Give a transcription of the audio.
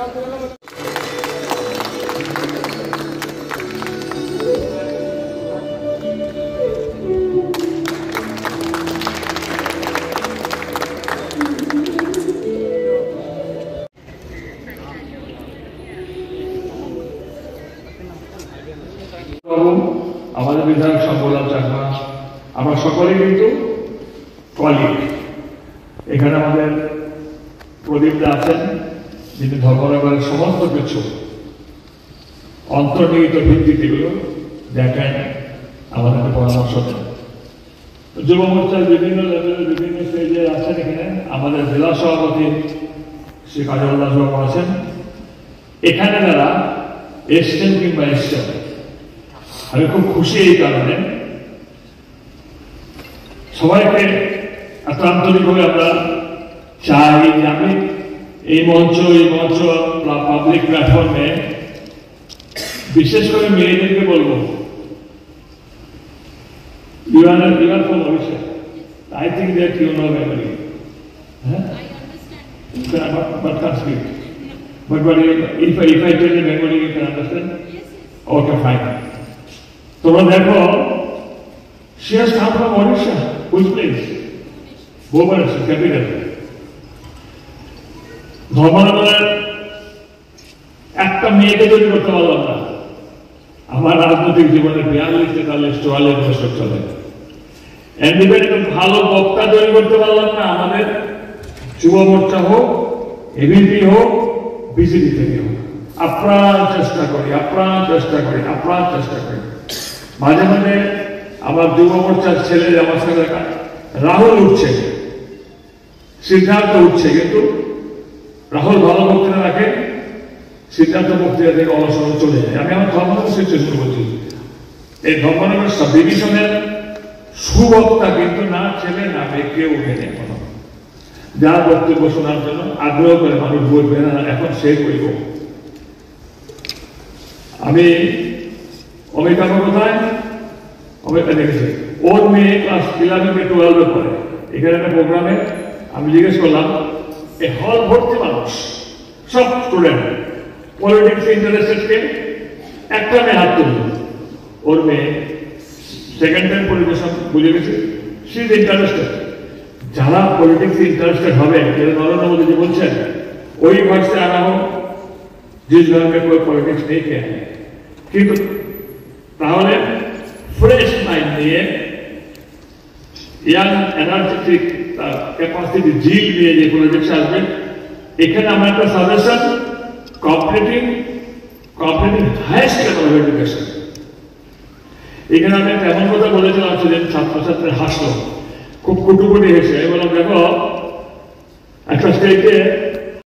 আমাদের বিধায়ক সম্বোধন চাকমা আমরা সকলেই কিন্তু কলিগ। এখানে আমাদের প্রদীপদা আছেন, যিনি ধর্মনগরের সমস্ত কিছু অন্তর্নিহিত ভিত্তিতে এগুলো দেখেন, আমাদেরকে পরামর্শ দেন। যুব মোর্চার বিভিন্ন লেভেলের বিভিন্ন স্টেজে আছেন। এখানে আমাদের জেলা সভাপতি শ্রী কাজল দাস বাবু আছেন। এখানে যারা এসছেন কিংবা এসছেন, আমি খুব খুশি এই কারণে, সবাইকে এত আন্তরিকভাবে আমরা চাই যে আমি এই মঞ্চ পাবলিক প্ল্যাটফর্মে বিশেষ করে মেয়েদেরকে বলবো, you are from Odisha. I think that you know Bengali. Huh? I understand. But can't speak. But if I tell you Bengali, you can understand? Yes. Okay, fine. তোমরা দেখো, she has come from Odisha. Which place? Bhubaneswar, capital. ধর্মনগরের একটা মেয়েকে তৈরি করতে পারলাম না। আমার রাজনৈতিক জীবনে 42-43-44 বছর চলে। একটা ভালো বক্তা তৈরি করতে পারলাম না। আমাদের যুব মোর্চা হোক, এবিপি হোক, বিজেপি থেকে হোক, আপ্রাণ চেষ্টা করি। মাঝে মাঝে আমার যুব মোর্চার ছেলে আমার সাথে রাহুল উঠছে, সিদ্ধার্থ উঠছে, কিন্তু রাহুল ভালো বক্তৃতা রাখে, সিদ্ধার্থ বক্তৃতা থেকে অলসন চলে যায়। আমি আমার ধর্মনগর সিচুয়েশন বলছি, এই ধর্মনগর সাব ডিভিশনের সুবক্তা কিন্তু না ছেলে না মেয়ে কেউ উঠেনি এখনো, যার বক্তব্য শোনার জন্য আগ্রহ করে মানুষ বলবে না এখন সে বলব। আমি অমিতাভ কোথায়, অমিতা দেখেছি, ওর মেয়ে ক্লাস 11-12 পড়ে। এখানে একটা প্রোগ্রামে আমি জিজ্ঞেস করলাম, এই হল ভর্তি মানুষ, সব স্টুডেন্ট, পলিটিক্স ইন্টারেস্টেড কে? একটা মেয়ে হাত তুলল। ওর মেয়ে সেকেন্ড টাইম পলিটিশিয়ান, বুঝে গেছে, সি ইজ ইন্টারেস্টেড। যারা পলিটিক্স ইন্টারেস্টেড হবে, যেটা নরেন্দ্র মোদী বলছেন, ওই घर से आना हो जिस घर में कोई पॉलिटिक्स नहीं किया है, কিন্তু তাহলে ফ্রেশ মাইন্ড নিয়ে, ইয়াং এনার্জেটিক ক্যাপাসিটি, জিল নিয়ে যে পলিটিক্স আসবে, এখানে আমার একটা suggestion, competitive highest level of education. এখানে আমি একটা এমন কথা বলেছিলাম, সেদিন ছাত্রছাত্রী হাসলো, খুব কুটুকুটি হেসে। আমি বললাম, দেখো একটা স্টেটে